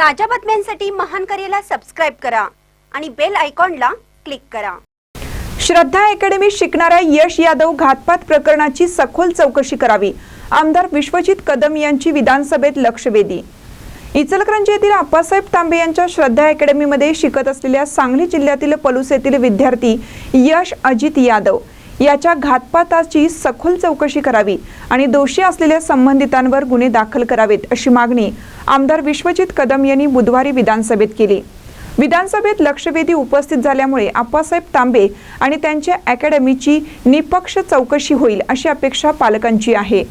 ताज्या बातम्यांसाठी महान करेला सबस्क्राइब करा आणि बेल आयकॉनला क्लिक करा। श्रद्धा अकॅडमी शिकणाऱ्या यश यादव घातपात प्रकरणाची सखोल चौकशी करावी, आमदार विश्वजित कदम यांची विधानसभेत लक्षवेधी। इचलकरंजी येथील आप्पासाहेब तांबे यांच्या श्रद्धा अकॅडमीमध्ये शिकत असलेल्या सांगली जिल्ह्यातील पलूस येथील विद्यार्थी यश अजित यादव याच्या घातपाताची सखोल चौकशी करावी आणि दोषी असलेल्या संबंधितांवर गुन्हे दाखल करावेत, अशी मागणी आमदार विश्वजित कदम यांनी बुधवारी विधानसभेत केली। विधानसभेत लक्षवेधी उपस्थित झाल्यामुळे आप्पासाहेब तांबे आणि त्यांच्या अकॅडमीची निपक्ष चौकशी होईल अशी अपेक्षा पालकांची आहे।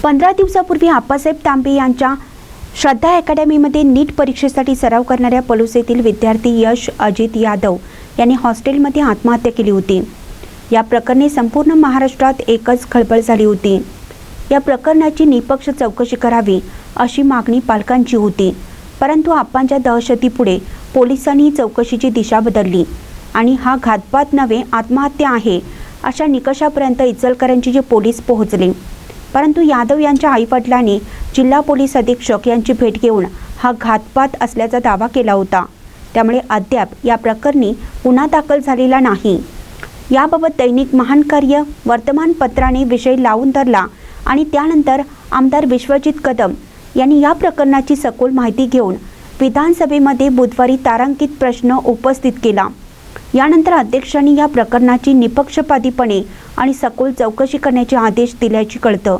15 दिवसापूर्वी आप्पासाहेब तांबे यांच्या श्रद्धा अकॅडमीमध्ये नीट परीक्षेसाठी सराव करणाऱ्या पलूस येथील विद्यार्थी यश अजित यादव यांनी हॉस्टेलमध्ये आत्महत्या केली होती। या प्रकरणी संपूर्ण महाराष्ट्रात एकच खळबळ झाली होती। या प्रकरणाची निपक्ष चौकशी करावी अशी मागणी पालकांची होती, परंतु आप्पांच्या दहशतीपुढे पोलिसांनी चौकशीची दिशा बदलली आणि हा घातपात नव्हे आत्महत्या आहे अशा निकषापर्यंत इचलकरंजीचे पोलीस पोहोचले। परंतु यादव यांच्या आईवडिलांनी जिल्हा पोलीस अधीक्षक यांची भेट घेऊन हा घातपात असल्याचा दावा केला होता। त्यामुळे अद्याप या प्रकरणी गुन्हा दाखल झालेला नाही। याबाबत दैनिक महान कार्य वर्तमानपत्राने विषय लावून धरला आणि त्यानंतर आमदार विश्वजित कदम यांनी या प्रकरणाची सखोल माहिती घेऊन विधानसभेमध्ये बुधवारी तारांकित प्रश्न उपस्थित केला। यानंतर अध्यक्षांनी या प्रकरणाची निपक्षपातीपणे आणि सखोल चौकशी करण्याचे आदेश दिल्याचे कळतं।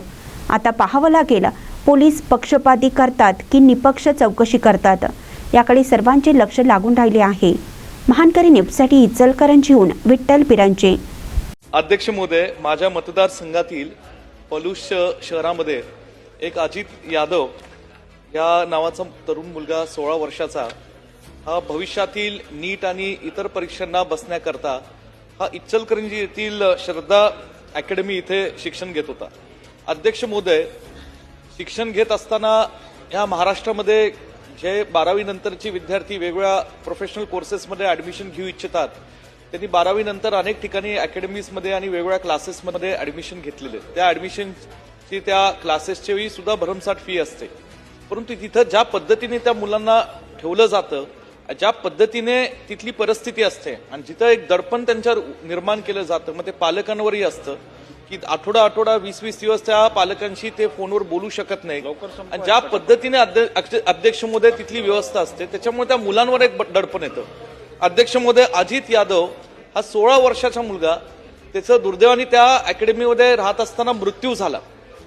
आता पाहावं लागेल पोलीस पक्षपाती करतात की निपक्ष चौकशी करतात, याकडे सर्वांचे लक्ष लागून राहिले आहे। महानकरी न्यूजसाठी इचलकरंजीहून विठ्ठल पिरांचे। अध्यक्ष महोदय, माझ्या मतदारसंघातील पलूस शहरामध्ये एक अजित यादव या नावाचा तरुण मुलगा 16 वर्षाचा हा भविष्यातील नीट आणि इतर परीक्षांना बसण्याकरता हा इचलकरंजी येथील श्रद्धा अकॅडमी इथे शिक्षण घेत होता। अध्यक्ष महोदय, शिक्षण घेत असताना या महाराष्ट्रामध्ये जे 12वी नंतरचे विद्यार्थी वेगवेगळ्या प्रोफेशनल कोर्सेसमध्ये ॲडमिशन घेऊ इच्छितात, त्यांनी 12वी नंतर अनेक ठिकाणी अकॅडमीजमध्ये आणि वेगवेगळ्या क्लासेसमध्ये ॲडमिशन घेतलेले। त्या ॲडमिशनची त्या क्लासेसची सुद्धा भरमसाठ फी असते, परंतु तिथं ज्या पद्धतीने त्या मुलांना ठेवलं जातं, ज्या पद्धतीने तिथली परिस्थिती असते आणि जिथं एक दडपण त्यांच्यावर निर्माण केलं जातं, मग ते पालकांवरही असतं की आठवडा 20-20 दिवस त्या पालकांशी ते फोनवर बोलू शकत नाही आणि ज्या पद्धतीने अध्यक्ष महोदय तिथली व्यवस्था असते त्याच्यामुळे त्या मुलांवर एक दडपण येतं। अध्यक्ष महोदय, अजित यादव हा 16 वर्षाचा मुलगा, त्याचं दुर्दैवाने त्या अकॅडमीमध्ये राहत असताना मृत्यू झाला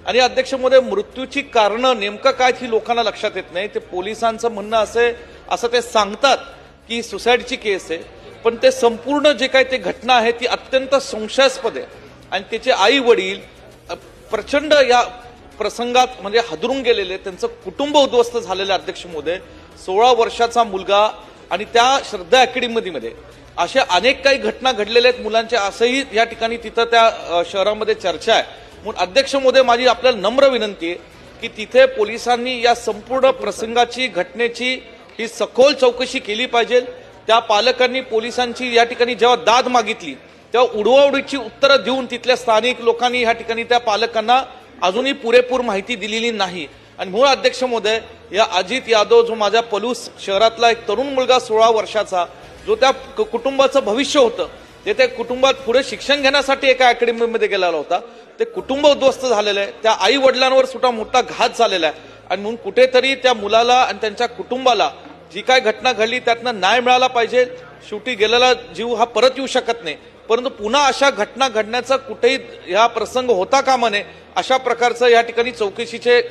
आणि अध्यक्ष महोदय मृत्यूची कारणं नेमकं काय ही लोकांना लक्षात येत नाही। ते पोलिसांचं म्हणणं असं ते सांगतात की सुसाईडची केस आहे, पण ते संपूर्ण जे काही ते घटना आहे ती अत्यंत संशयास्पद आहे आणि त्याचे आई वडील प्रचंड या प्रसंगात म्हणजे हादरून गेलेले, त्यांचं कुटुंब उद्ध्वस्त झालेलं। अध्यक्ष महोदय, 16 वर्षाचा मुलगा आणि त्या श्रद्धा अकॅडमीमध्ये अशा अनेक काही घटना घडलेल्या आहेत मुलांच्या, असंही या ठिकाणी तिथं त्या शहरामध्ये चर्चा आहे। म्हणून अध्यक्ष महोदय, माझी आपल्याला नम्र विनंती आहे की तिथे पोलिसांनी या संपूर्ण प्रसंगाची घटनेची ही सखोल चौकशी केली पाहिजे। त्या पालकांनी पोलिसांची या ठिकाणी जेव्हा दाद मागितली तेव्हा उडवाउडीची उत्तरं देऊन तिथल्या स्थानिक लोकांनी या ठिकाणी त्या पालकांना अजूनही पुरेपूर माहिती दिलेली नाही आणि म्हणून अध्यक्ष महोदय, या अजित यादव जो माझ्या पलूस शहरातला एक तरुण मुलगा 16 वर्षाचा, जो त्या कुटुंबाचं भविष्य होतं, ते कुटुंबात पुढे शिक्षण घेण्यासाठी एका अकॅडमीमध्ये गेलेला होता, ते कुटुंब उद्ध्वस्त झालेलं आहे, त्या आई वडिलांवर सुद्धा मोठा घात झालेला आहे आणि म्हणून कुठेतरी त्या मुलाला आणि त्यांच्या कुटुंबाला जी काय घटना घडली त्यातनं न्याय मिळाला पाहिजे। शेवटी गेलेला जीव हा परत येऊ शकत नाही, परंतु पुन्हा अशा घटना घडण्याचा कुठेही हा प्रसंग होता कामा नये, अशा प्रकारचं या ठिकाणी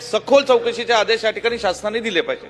सखोल चौकशीचे आदेश या ठिकाणी शासनाने दिले पाहिजे।